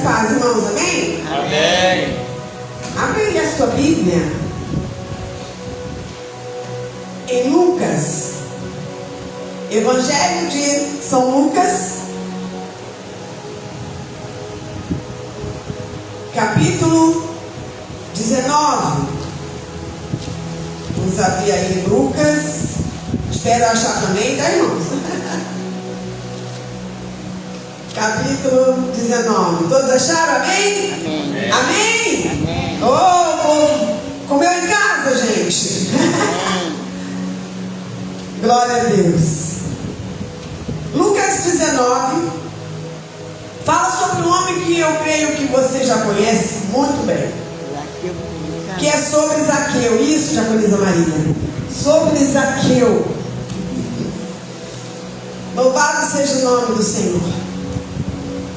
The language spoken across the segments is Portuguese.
paz, irmãos, amém? Amém. Abre a sua Bíblia em Lucas, Evangelho de São Lucas, capítulo 19. Vamos abrir aí Lucas. Espero achar também, tá, irmãos? Capítulo 19. Todos acharam? Amém? Amém. Amém? Amém. Oh, povo, comeu em casa, gente? Glória a Deus. Lucas 19 fala sobre um homem que eu creio que você já conhece muito bem, que é sobre Zaqueu. Isso, Jacoliza Maria. Sobre Zaqueu. Louvado seja o nome do Senhor.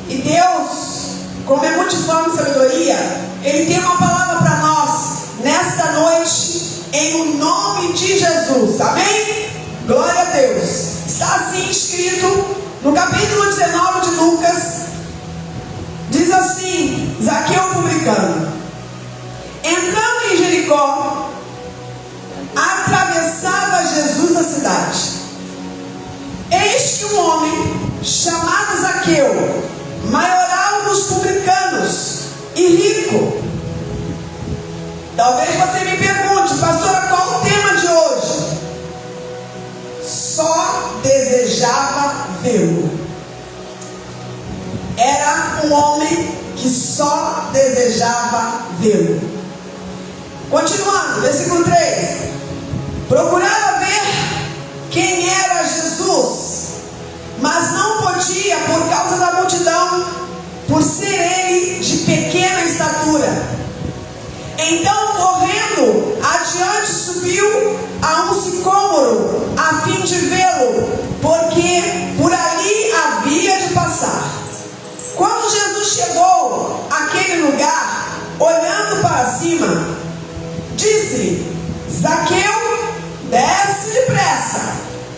E Deus, como é multiforme sabedoria, Ele tem uma palavra para nós nesta noite, em o nome de Jesus. Amém? Glória a Deus. Está assim escrito no capítulo 19 de Lucas. Diz assim: Zaqueu publicano, entrando em Jericó, atravessava Jesus a cidade. Eis que um homem chamado Zaqueu, maioral dos publicanos e rico. Talvez você me pergunte, pastora, qual o tema de hoje? Só desejava vê-lo. Era um homem que só desejava vê-lo. Continuando, versículo 3. Procurava ver quem era Jesus, mas não podia por causa da multidão, por ser ele de pequena estatura. Então, correndo adiante, subiu a um sicômoro, a fim de vê-lo, porque por ali havia de passar. Quando Jesus chegou àquele lugar, olhando para cima, disse: Zaqueu, desce depressa,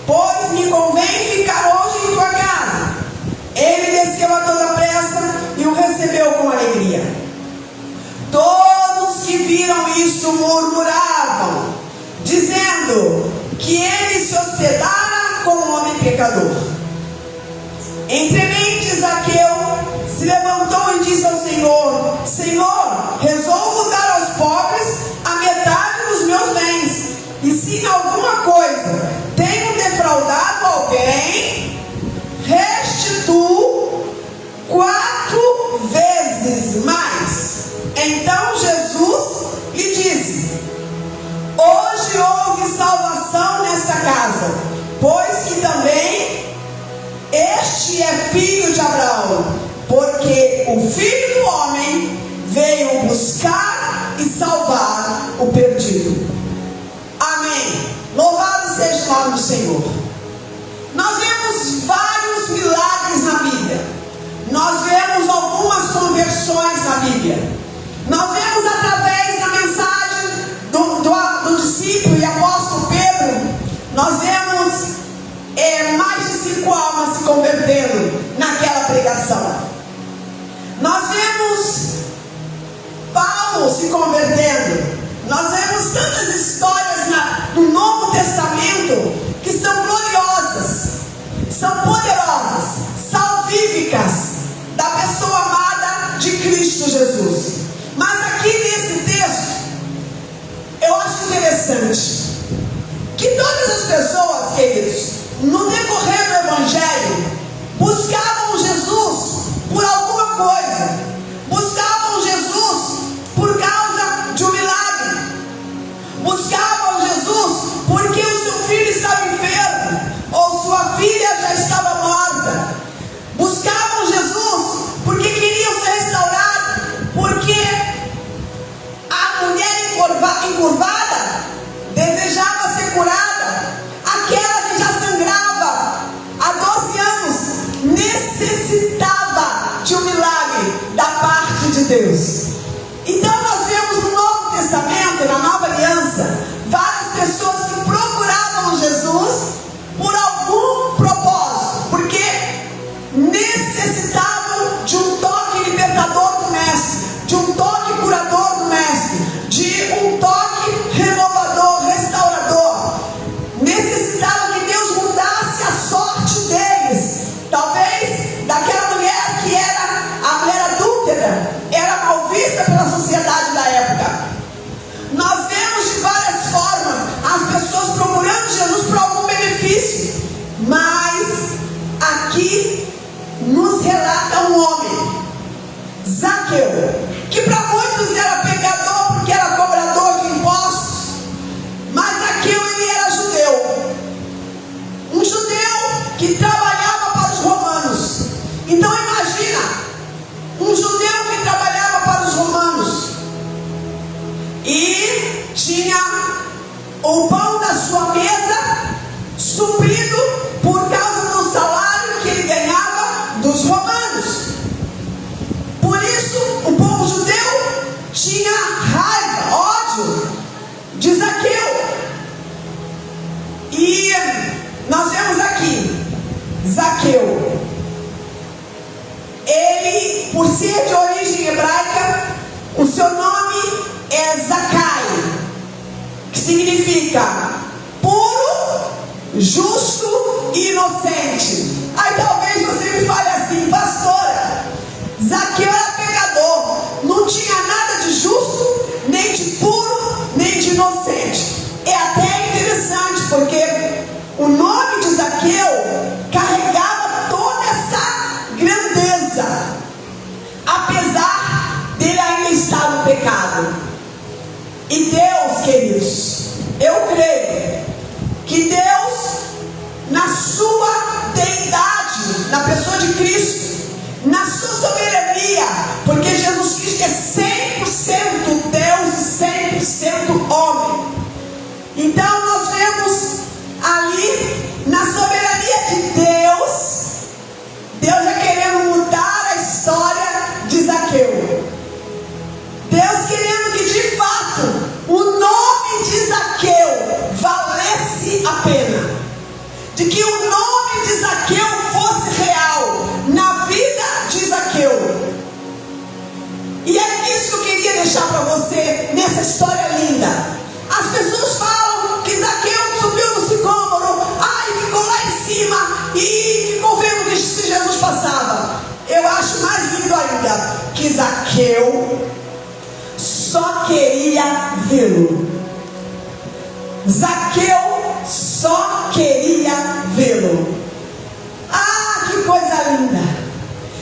pois me convém ficar hoje em tua casa. Ele desceu a toda pressa e o recebeu com alegria. Todos que viram isso murmuravam, dizendo que ele se hospedara com um homem pecador. Entremente Zaqueu se levantou e disse ao Senhor: Senhor, resolvo dar aos pobres a metade dos meus bens, e se em alguma coisa tenho defraudado alguém, restituo 4 vezes mais. Então Jesus lhe disse: hoje houve salvação nesta casa, pois que também este é filho de Abraão, porque o Filho do Homem veio buscar e salvar o perdido. Amém. Louvado seja o nome do Senhor. Nós vemos vários milagres na Bíblia. Nós vemos algumas conversões na Bíblia. Nós vemos através da mensagem do discípulo e apóstolo Pedro, nós vemos mais de 5 almas se convertendo naquela pregação. Nós vemos Paulo se convertendo. Nós vemos tantas histórias no Novo Testamento que são gloriosas, são poderosas, salvíficas da pessoa amada de Cristo Jesus. Mas aqui nesse texto, eu acho interessante que todas as pessoas, queridos, no decorrer do Evangelho, buscavam Jesus por alguma coisa, buscavam Jesus por causa de um milagre, buscavam Jesus porque o seu filho estava enfermo, ou sua filha já estava morta, buscavam Jesus porque queriam ser restaurados, porque a mulher encurvada desejava ser curada, aquela que já sangrava há 12 anos necessitava de um milagre da parte de Deus. Então nós vemos no Novo Testamento, na Nova Aliança, várias pessoas que procuravam Jesus por algum propósito, porque necessitavam de um toque libertador o pão da sua mesa suprido por causa do salário que ele ganhava dos romanos. Por isso, o povo judeu tinha raiva, ódio de Zaqueu. E nós vemos aqui, Zaqueu, ele, por ser de origem hebraica, o seu nome é Zacai, que significa puro, justo e inocente. Aí talvez você me fale assim: pastora, Zaqueu era pecador, não tinha nada de justo, nem de puro, nem de inocente. É até interessante, porque o nome de Zaqueu carregava toda essa grandeza, apesar dele ainda estar no pecado. E Deus, queridos, eu creio que Deus, na sua deidade, na pessoa de Cristo, na sua soberania, porque Jesus Cristo é 100% Deus e 100% homem. Então nós vemos ali, na soberania de Deus, Deus já querendo mudar a história de Zaqueu. Deus querendo que de fato o nome de Zaqueu valesse a pena, de que o nome de Zaqueu fosse real na vida de Zaqueu. E é isso que eu queria deixar para você nessa história linda. As pessoas falam que Zaqueu subiu no sicômoro, e ficou lá em cima e ficou vendo que Jesus passava. Eu acho mais lindo ainda que Zaqueu só queria vê-lo. Zaqueu só queria vê-lo. Que coisa linda!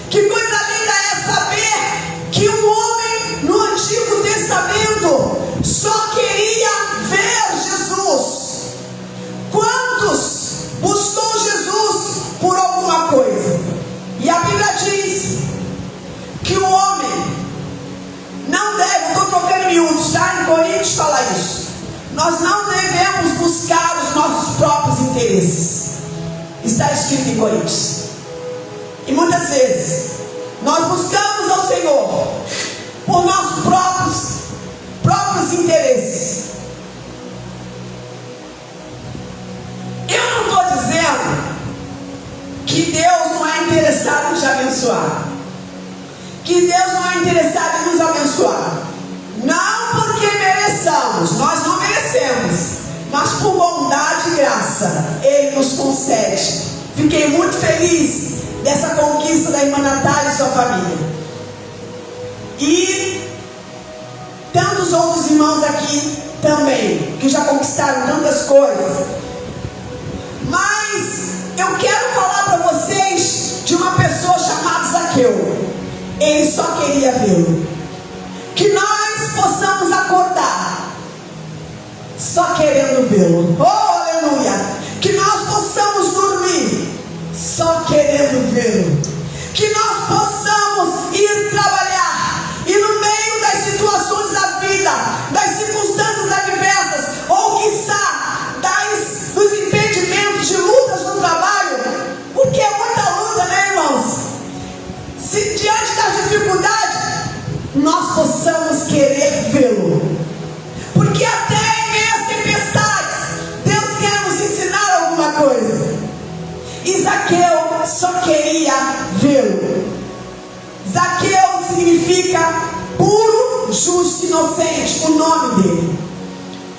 Que coisa linda é saber que um homem no Antigo Testamento só queria ver Jesus. Quantos buscou Jesus por alguma coisa? E a Bíblia diz que o homem não deve, estou trocando miúdos, tá? Em Coríntios fala isso. Nós não devemos buscar os nossos próprios interesses. Está escrito em Coríntios. E muitas vezes nós buscamos ao Senhor por nossos próprios interesses. Eu não estou dizendo que Deus não é interessado em te abençoar, que Deus não é interessado em nos abençoar. Não porque mereçamos, nós não merecemos, mas por bondade e graça Ele nos concede. Fiquei muito feliz dessa conquista da irmã Natália e sua família, e tantos outros irmãos aqui também, que já conquistaram tantas coisas. Mas eu quero falar para vocês de uma pessoa chamada Zaqueu. Ele só queria vê-lo. Que nós possamos acordar só querendo vê-lo. Oh, aleluia! Que nós possamos dormir só querendo vê-lo. Que nós possamos ir trabalhar e no meio das situações da vida, das circunstâncias adversas, ou quiçá dos impedimentos de lutas no trabalho, porque é muita luta, né, irmãos? Se diante das dificuldades, nós possamos querer vê-lo. Porque até em meio às tempestades, Deus quer nos ensinar alguma coisa. E Zaqueu só queria vê-lo. Zaqueu significa puro, justo, inocente, o nome dele.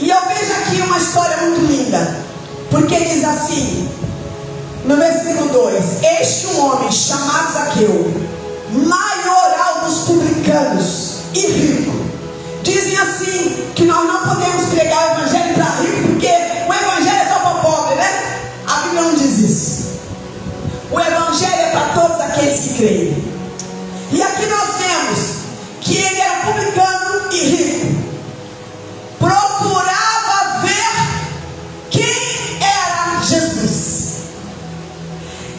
E eu vejo aqui uma história muito linda, porque diz assim, no versículo 2: este um homem chamado Zaqueu, maioral dos publicanos e rico. Dizem assim que nós não podemos pregar o evangelho para rico, porque o evangelho é só para pobre, né? A Bíblia não diz isso. O evangelho é para todos aqueles que creem. E aqui nós vemos que ele era publicano e rico. Procurava ver quem era Jesus.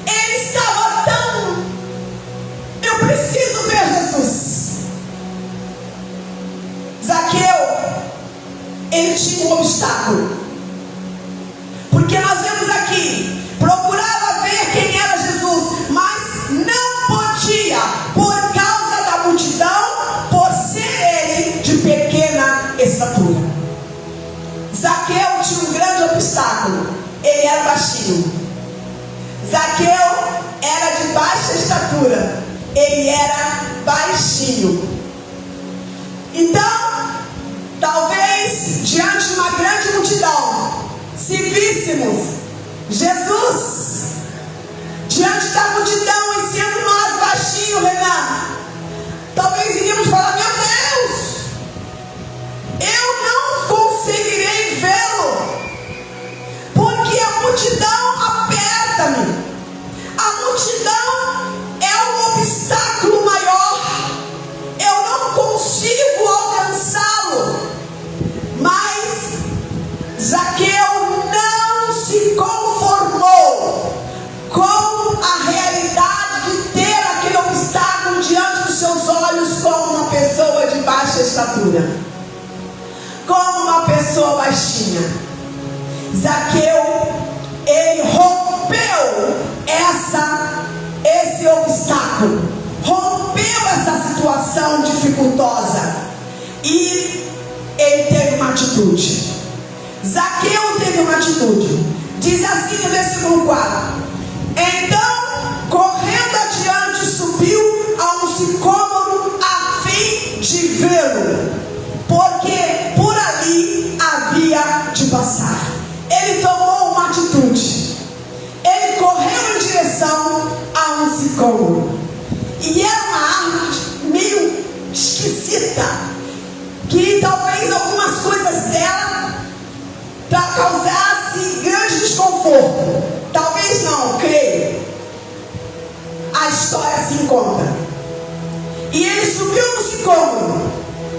Ele estava tão... eu preciso ver Jesus. Zaqueu, ele tinha um obstáculo. Porque nós vemos aqui, procurava ver quem era Jesus, mas não podia, por causa da multidão, por ser ele de pequena estatura. Zaqueu tinha um grande obstáculo, ele era baixinho. Zaqueu era de baixa estatura, ele era baixinho. Então, talvez diante de uma grande multidão, se víssemos Jesus diante da multidão e sendo nós baixinhos, Renan, talvez iríamos falar: meu Deus, eu não conseguirei vê-lo, porque a multidão aperta-me, a multidão é um obstáculo maior, eu não consigo alcançá-lo. Mas Zaqueu não se conformou com a realidade de ter aquele obstáculo diante dos seus olhos como uma pessoa de baixa estatura, como uma pessoa baixinha. Zaqueu, ele rompeu esse obstáculo, rompeu essa situação dificultosa e ele teve uma atitude. Zaqueu teve uma atitude. Diz assim no versículo 4: então, correndo adiante, subiu a um sicômoro a fim de vê-lo, porque por ali havia de passar. Ele tomou uma atitude. Ele correu em direção a um sicômoro. E era uma árvore meio esquisita, que talvez algumas coisas dela causasse grande desconforto. Talvez não, creio. A história assim conta. E ele subiu no sicômoro,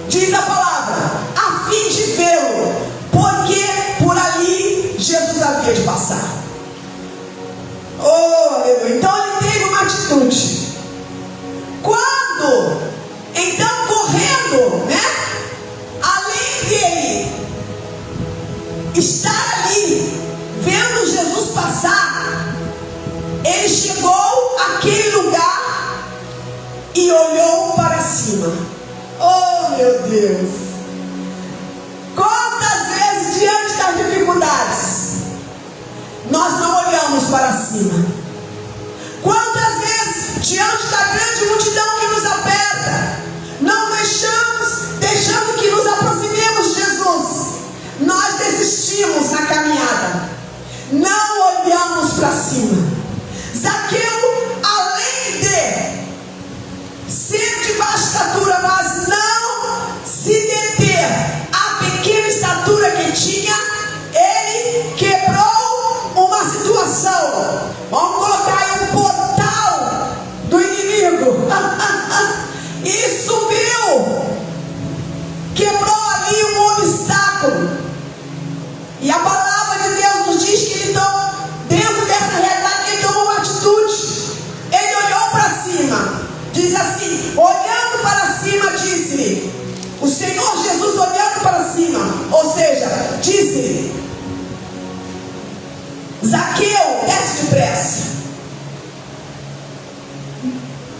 diz a palavra, a fim de vê-lo, porque por ali Jesus havia de passar. Oh, aleluia. Então ele teve uma atitude. Quando, então, correndo, além dele estar ali, vendo Jesus passar, ele chegou àquele lugar e olhou para cima. Oh, meu Deus! Quantas vezes diante das dificuldades nós não olhamos para cima? Quantas vezes diante da grande multidão que nos aperta, não deixando que nos aproximemos de Jesus, nós desistimos na caminhada, não olhamos para cima. Zaqueu, além de ser de baixa estatura, mas não se deter à pequena estatura que tinha, ele quebrou uma situação. Vamos colocar aí um portal do inimigo e subiu, quebrou ali um obstáculo. E a palavra de Deus nos diz que ele dentro dessa realidade, ele tomou uma atitude. Ele olhou para cima. Diz assim, olhando para cima, disse-lhe, o Senhor Jesus olhando para cima, ou seja, disse-lhe, Zaqueu, desce depressa.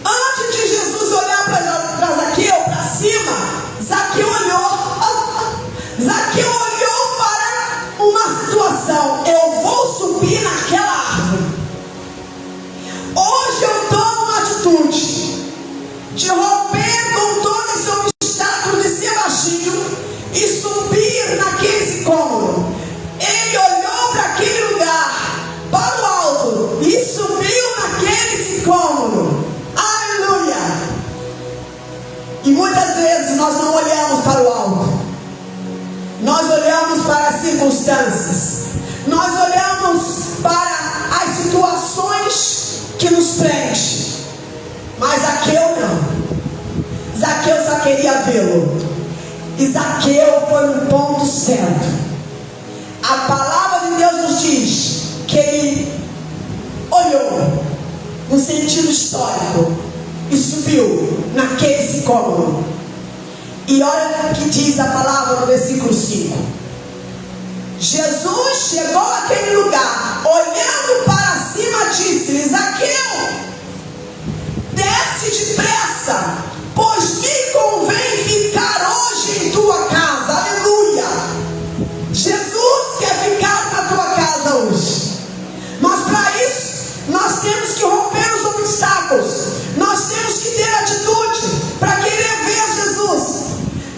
Antes de Jesus olhar para Zaqueu, para cima, Zaqueu olhou. Zaqueu olhou para uma situação. Eu vou subir naquela árvore. Hoje eu tomo uma atitude de romper com todo esse obstáculo de ser baixinho e subir naquele sicômoro. Ele olhou para aquele lugar, para o alto, e subiu naquele sicômoro. Aleluia! E muitas vezes nós não olhamos para o alto, nós olhamos para as circunstâncias, nós olhamos para as situações que nos prendem. Mas Zaqueu não. Zaqueu só queria vê-lo. E Zaqueu foi no ponto certo. A palavra de Deus nos diz que ele olhou no sentido histórico e subiu naquele sicômoro. E olha o que diz a palavra no versículo 5. Jesus chegou àquele lugar disse-lhe: Zaqueu, desce depressa, pois me convém ficar hoje em tua casa. Aleluia! Jesus quer ficar na tua casa hoje. Mas para isso, nós temos que romper os obstáculos. Nós temos que ter atitude para querer ver Jesus.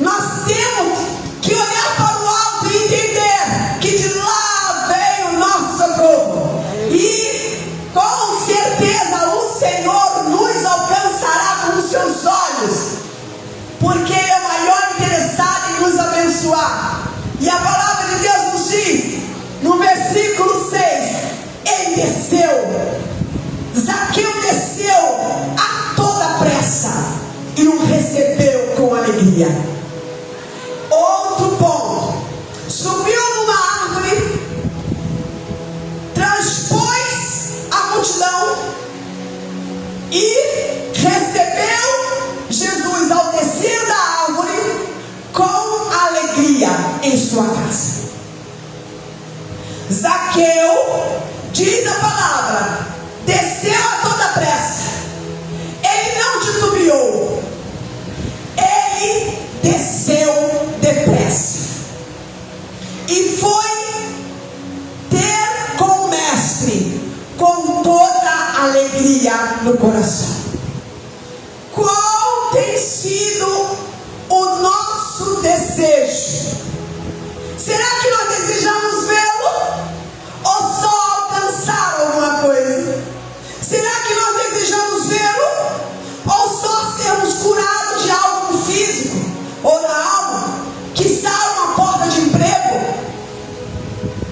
Nós temos que olhar para o alto e entender que de lá veio o nosso socorro. E com certeza o Senhor nos alcançará com os seus olhos, porque Ele é o maior interessado em nos abençoar. E a palavra de Deus nos diz, no versículo 6, Ele desceu, Zaqueu desceu a toda pressa e o recebeu com alegria. Outro ponto: subiu numa árvore, transpôs a multidão e recebeu Jesus ao descer da árvore com alegria em sua casa. Zaqueu, diz a palavra, desceu a toda pressa. Ele não titubeou, ele desceu depressa e foi ter com o mestre com toda a alegria no coração. Qual tem sido o nosso desejo? Será que nós desejamos vê-lo ou só alcançar alguma coisa? Será que nós desejamos vê-lo ou só sermos curados de algo físico ou na alma? Quiçá uma porta de emprego?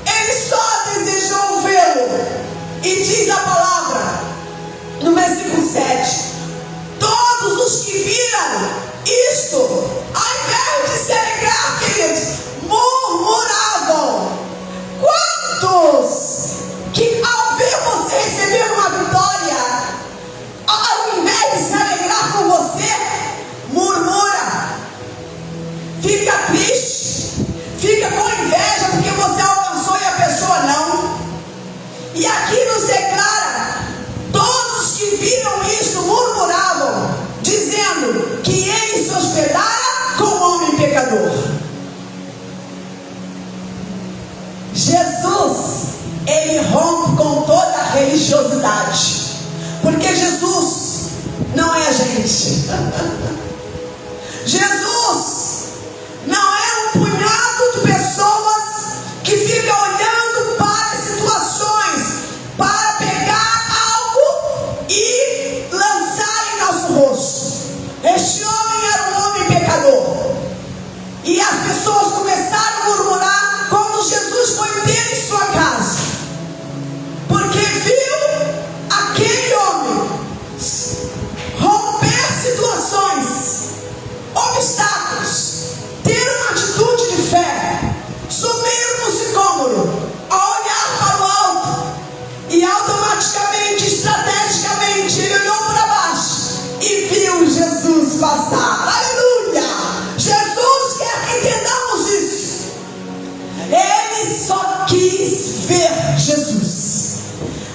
Ele só desejou vê-lo. E diz a palavra no versículo 7: todos os que viram isto, ao invés de se alegrar, queridos, murmuravam. Quantos que ao ver você receber uma vitória, ao invés de se alegrar com você, murmura, fica triste, fica com inveja porque você alcançou e a pessoa não? E aqui nos declara: todos que viram isto murmuravam, dizendo que ele se hospedara com o homem pecador. Jesus, ele rompe com toda a religiosidade, porque Jesus não é a gente. Jesus não é um punhado de pessoas que ficam olhando para situações para pegar algo e lançar em nosso rosto. Este homem era um homem pecador, e as pessoas começaram a murmurar quando Jesus foi ter em sua casa, porque viu aquele homem romper situações, obstáculos, ter uma atitude de fé, subir no sicômoro, a olhar para o alto, e automaticamente, estrategicamente, ele olhou para baixo e viu Jesus passar. Aleluia! Jesus quer que entendamos isso. Ele só quis ver Jesus.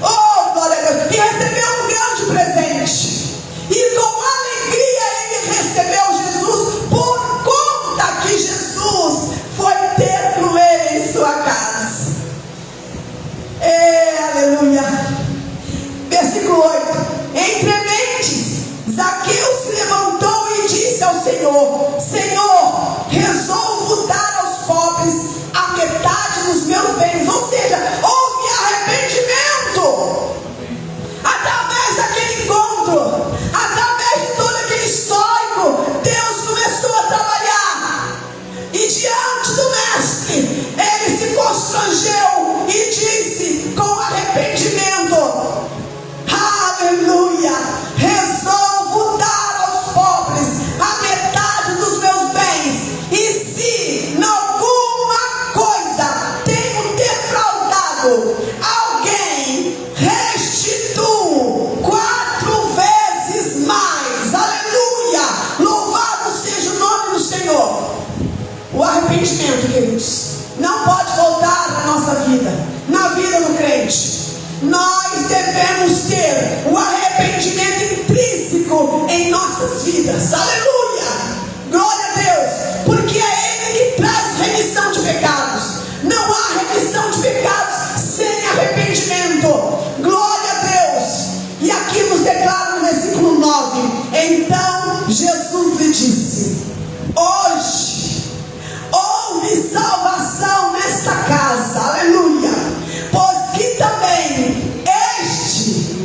Oh, glória a Deus! E recebeu um grande presente. E com alegria ele recebeu Jesus, por conta que Jesus foi ter com ele em sua casa. Aleluia! Versículo 8: entre mentes, Zaqueu se levantou e disse ao Senhor: Senhor, resolvo dar aos pobres a metade dos meus bens. Ou seja, houve arrependimento. Através daquele encontro, através de todo aquele histórico, Deus começou a trabalhar. E diante do mestre, ele se constrangeu e disse com arrependimento: aleluia, resolvo dar aos pobres a metade dos meus bens, e se em alguma coisa tenho defraudado alguém, restituo 4 vezes mais. Aleluia, louvado seja o nome do Senhor. O arrependimento, queridos, não pode voltar na nossa vida, na vida do crente. nós devemos ter o arrependimento intrínseco em nossas vidas. Aleluia! Glória a Deus! Porque é Ele que traz remissão de pecados. Não há remissão de pecados sem arrependimento. Glória a Deus! E aqui nos declara no versículo 9: então Jesus lhe disse: hoje houve salvação nesta casa. Aleluia! Pois que também este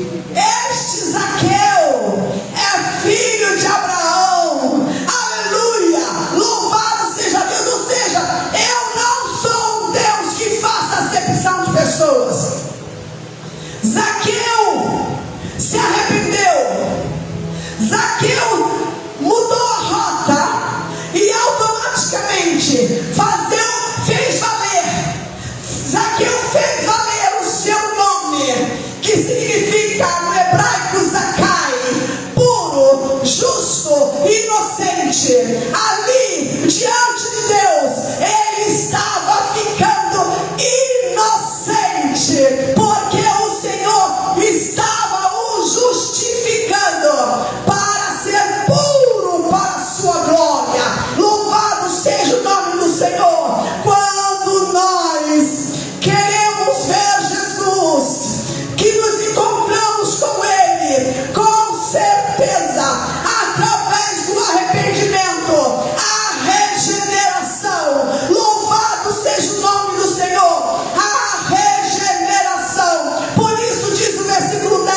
Zaqueu é filho de Abraão. Aleluia! Louvado seja Deus. Ou seja, eu não sou um Deus que faça acepção de pessoas. Zaqueu se arrependeu. Zaqueu mudou a rota e automaticamente fez valer. Zaqueu fez valer o seu nome, que significa no hebraico Zacai, puro, justo, inocente. Ali, diante de Deus, ele estava ficando inocente, porque o Senhor estava o justificando para ser puro para a sua glória. Louvado seja o nome do Senhor. Quando nós queremos ver Jesus, que nos encontramos com Ele, com certeza, através do arrependimento, a regeneração. Louvado seja o nome do Senhor, a regeneração. Por isso diz o versículo 10: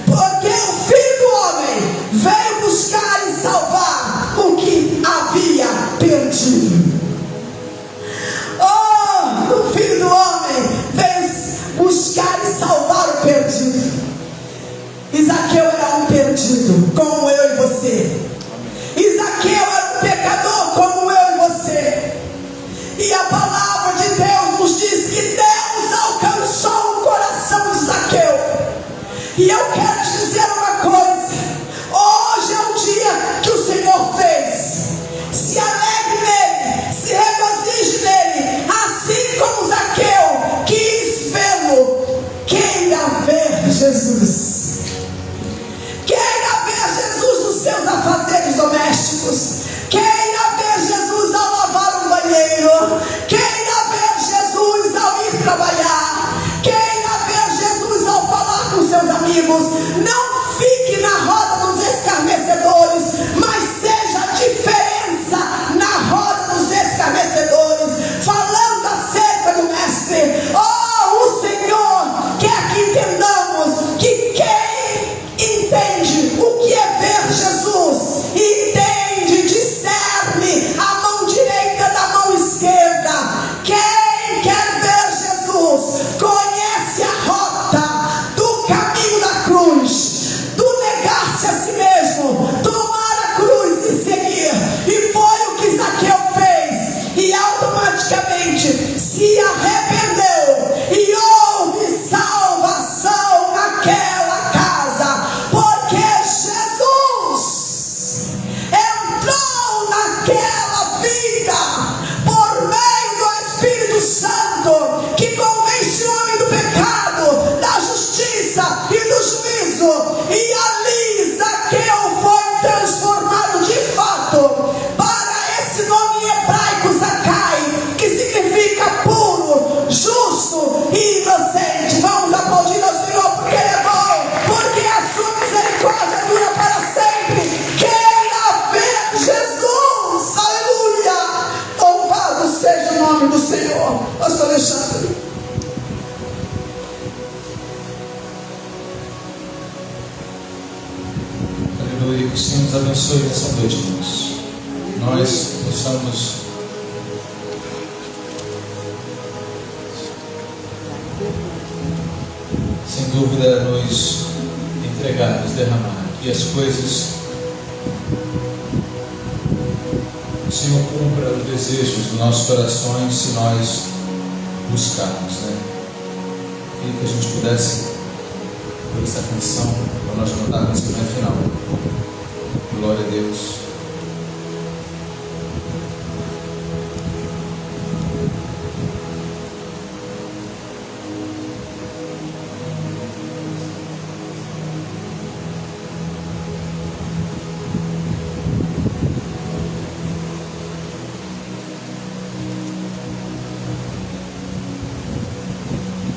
porque o Filho do Homem veio buscar e salvar o que havia perdido. Oh, o Filho do Homem veio buscar e salvar o perdido. Zaqueu era um perdido, como eu e você. Zaqueu era um pecador, como eu e você. E a palavra de Deus nos diz que Deus alcançou o coração de Zaqueu. E eu quero te dizer uma coisa: hoje é o dia que o Senhor fez. Se alegre nele, se regozije nele, assim como Zaqueu quis vê-lo. Queira ver Jesus. Queira ver Jesus nos seus afazeres domésticos. Queira ver Jesus ao lavar um banheiro. Queira ver Jesus ao ir trabalhar. Queira ver Jesus ao falar com seus amigos. Não fique na roda dos escarnecedores, mas seja a diferença na roda dos escarnecedores, falando acerca do Mestre. Oh, o Senhor quer que entendamos que quem entende o que é ver Jesus, entende, discerne a mão direita da mão esquerda. Quem quer ver Jesus conhece a rota do caminho da cruz, do negar-se a si mesmo, tomar a cruz e seguir. E foi o que Zaqueu fez, e automaticamente se arrependeu, e houve salvação naquela casa, porque Jesus entrou naquela vida por meio do Espírito Santo, que convence o homem do pecado, da justiça e do juízo. E ali Zaqueu foi transformado de fato para esse nome hebraico Zacai, que significa puro, justo e inocente. Vamos aplaudir ao Senhor, porque Ele é bom, porque a sua misericórdia dura para sempre. Queira ver Jesus. Aleluia! Louvado seja o nome do Senhor. Pastor Alexandre. Aleluia. Que o Senhor nos abençoe nessa noite, irmãos. Nós possamos sem dúvida nos entregar, nos derramar, que as coisas, o Senhor cumpra os desejos dos nossos corações se nós buscarmos, né? E que a gente pudesse, por essa canção, para nós cantarmos no final. Glória a Deus.